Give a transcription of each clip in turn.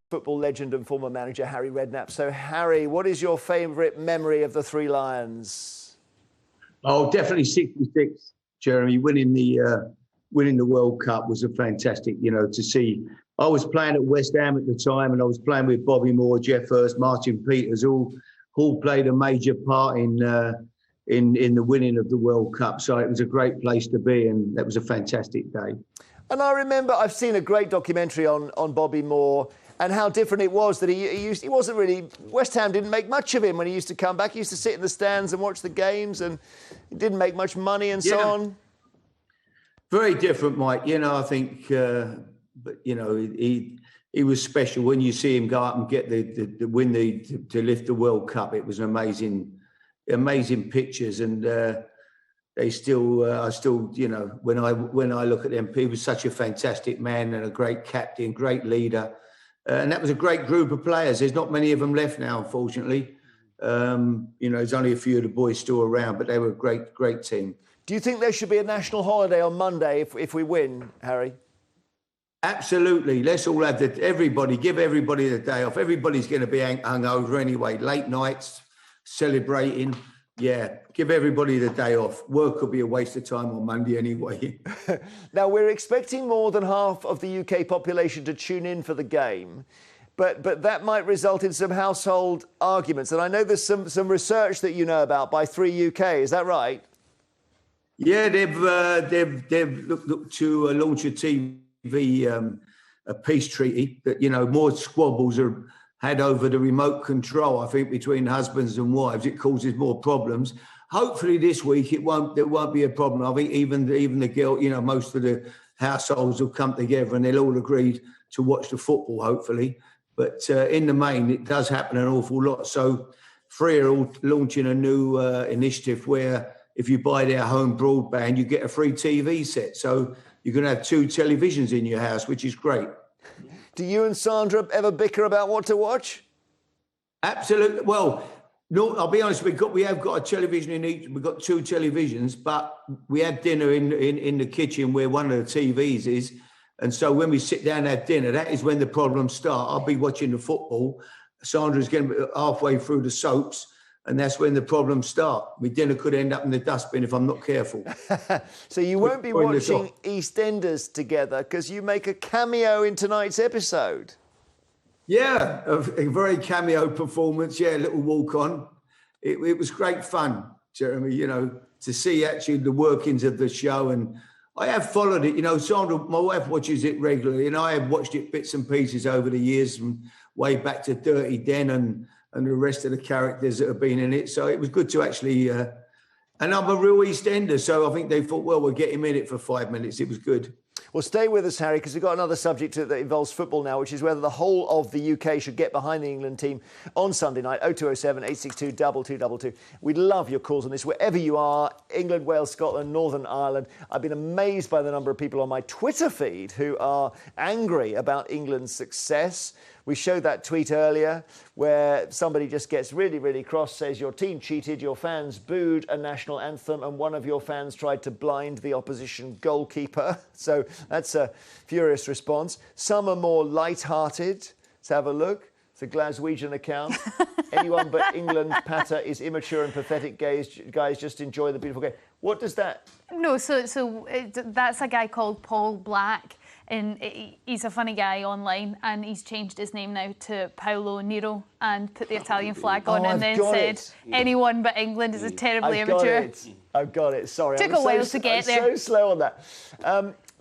football legend and former manager Harry Redknapp. So, Harry, what is your favourite memory of the Three Lions? Oh, definitely 66, Jeremy. Winning the World Cup was a fantastic, to see. I was playing at West Ham at the time, and I was playing with Bobby Moore, Jeff Hurst, Martin Peters, all played a major part in the winning of the World Cup. So it was a great place to be, and that was a fantastic day. And I remember I've seen a great documentary on Bobby Moore and how different it was that he wasn't really... West Ham didn't make much of him when he used to come back. He used to sit in the stands and watch the games, and he didn't make much money and so on. Very different, Mike. I think, but he was special. When you see him go up and get the win to lift the World Cup, it was an amazing pictures, and I still, when I look at them, he was such a fantastic man and a great captain, great leader, and that was a great group of players. There's not many of them left now, unfortunately. There's only a few of the boys still around, but they were a great team. Do you think there should be a national holiday on Monday if we win, Harry? Absolutely. Let's all have give everybody the day off. Everybody's going to be hungover anyway. Late nights, celebrating. Yeah, give everybody the day off. Work could be a waste of time on Monday anyway. Now, we're expecting more than half of the UK population to tune in for the game, but that might result in some household arguments. And I know there's some research that you know about by 3UK. Is that right? Yeah, they've looked to launch a TV a peace treaty that more squabbles are had over the remote control, I think, between husbands and wives. It causes more problems. Hopefully this week there won't be a problem. I think even the girl, most of the households will come together and they'll all agree to watch the football, hopefully. But in the main, it does happen an awful lot. So Free are all launching a new initiative where if you buy their home broadband, you get a free TV set. So you're going to have 2 televisions in your house, which is great. Do you and Sandra ever bicker about what to watch? Absolutely. Well, no, I'll be honest. We have got a television in each. We've got 2 televisions, but we have dinner in the kitchen where one of the TVs is. And so when we sit down and have dinner, that is when the problems start. I'll be watching the football. Sandra's getting halfway through the soaps. And that's when the problems start. My dinner could end up in the dustbin if I'm not careful. So you won't be watching Eastenders together because you make a cameo in tonight's episode. Yeah, a very cameo performance. Yeah, a little walk on. It was great fun, Jeremy, to see actually the workings of the show. And I have followed it. Sandra, my wife, watches it regularly. And I have watched it bits and pieces over the years, from way back to Dirty Den and the rest of the characters that have been in it. So it was good to actually... and I'm a real Eastender, so I think they thought, well, we'll get him in it for 5 minutes. It was good. Well, stay with us, Harry, because we've got another subject that involves football now, which is whether the whole of the UK should get behind the England team on Sunday night, 0207 862 2222. We'd love your calls on this, wherever you are, England, Wales, Scotland, Northern Ireland. I've been amazed by the number of people on my Twitter feed who are angry about England's success. We showed that tweet earlier where somebody just gets really, really cross, says your team cheated, your fans booed a national anthem, and one of your fans tried to blind the opposition goalkeeper. So that's a furious response. Some are more light-hearted. Let's have a look. It's a Glaswegian account. Anyone but England patter is immature and pathetic. Guys, just enjoy the beautiful game. What does that... No, so that's a guy called Paul Black. And he's a funny guy online, and he's changed his name now to Paolo Nero and put the Italian flag on, and then said anyone but England is a terribly immature. I've got it. Sorry. Took a while to get there. I'm so slow on that.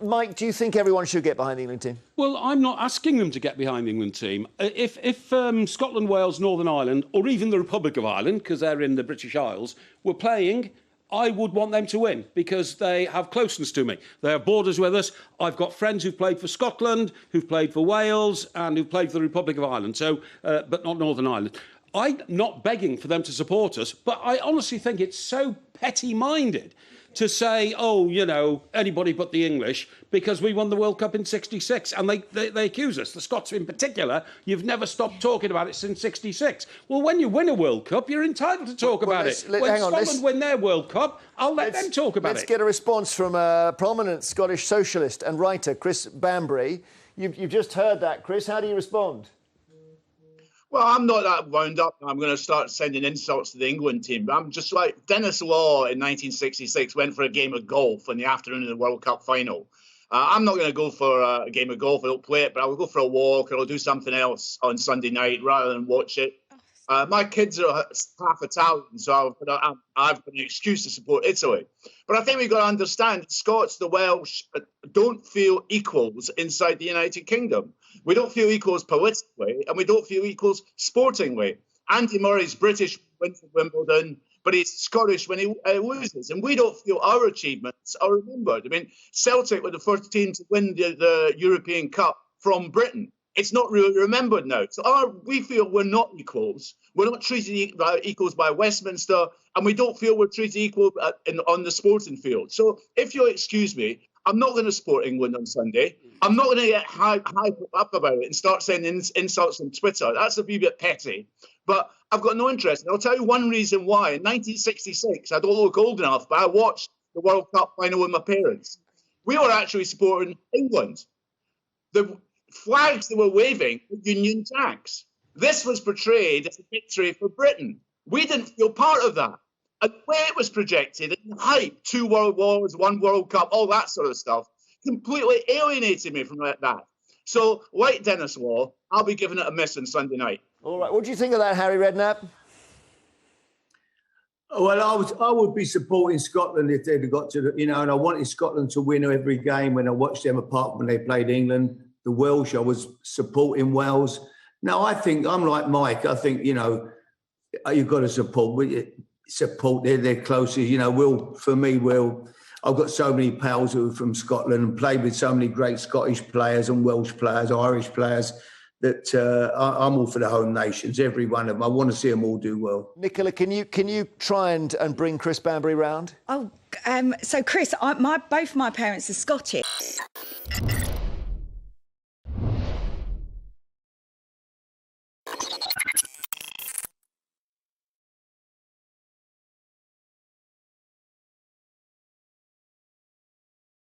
Mike, do you think everyone should get behind the England team? Well, I'm not asking them to get behind the England team. If Scotland, Wales, Northern Ireland, or even the Republic of Ireland, because they're in the British Isles, were playing, I would want them to win because they have closeness to me. They have borders with us. I've got friends who've played for Scotland, who've played for Wales, and who've played for the Republic of Ireland, so, but not Northern Ireland. I'm not begging for them to support us, but I honestly think it's so petty-minded to say, oh, anybody but the English, because we won the World Cup in '66. And they accuse us, the Scots in particular, you've never stopped talking about it since '66. Well, when you win a World Cup, you're entitled to talk about it. When Scotland win their World Cup, I'll let them talk about it. Let's get a response from a prominent Scottish socialist and writer, Chris Bambury. You've just heard that, Chris. How do you respond? Well, I'm not that wound up. I'm going to start sending insults to the England team. I'm just like Dennis Law in 1966 went for a game of golf in the afternoon of the World Cup final. I'm not going to go for a game of golf. I don't play it, but I'll go for a walk or I'll do something else on Sunday night rather than watch it. My kids are half Italian, so I've got an excuse to support Italy. But I think we've got to understand Scots, the Welsh, don't feel equals inside the United Kingdom. We don't feel equals politically, and we don't feel equals sportingly. Andy Murray's British, wins at Wimbledon, but he's Scottish when he loses. And we don't feel our achievements are remembered. I mean, Celtic were the first team to win the European Cup from Britain. It's not really remembered now. So we feel we're not equals. We're not treated equals by Westminster, and we don't feel we're treated equal on the sporting field. So if you'll excuse me, I'm not going to support England on Sunday. I'm not going to get hyped up about it and start sending insults on Twitter. That's a wee bit petty. But I've got no interest. And I'll tell you one reason why. In 1966, I don't look old enough, but I watched the World Cup final with my parents. We were actually supporting England. The flags they were waving were Union Jacks. This was portrayed as a victory for Britain. We didn't feel part of that. And the way it was projected, and hype, 2 World Wars, 1 World Cup, all that sort of stuff, completely alienated me from that. So, like Dennis Law, I'll be giving it a miss on Sunday night. All right. What do you think of that, Harry Redknapp? Well, I would be supporting Scotland if they'd got to, and I wanted Scotland to win every game when I watched them, apart from when they played England. The Welsh, I was supporting Wales. No, I think I'm like Mike. I think, you've got to support. They're closest. I've got so many pals who are from Scotland and played with so many great Scottish players and Welsh players, Irish players, that I'm all for the home nations, every one of them. I want to see them all do well. Nicola, can you try and bring Chris Banbury round? So Chris, both my parents are Scottish.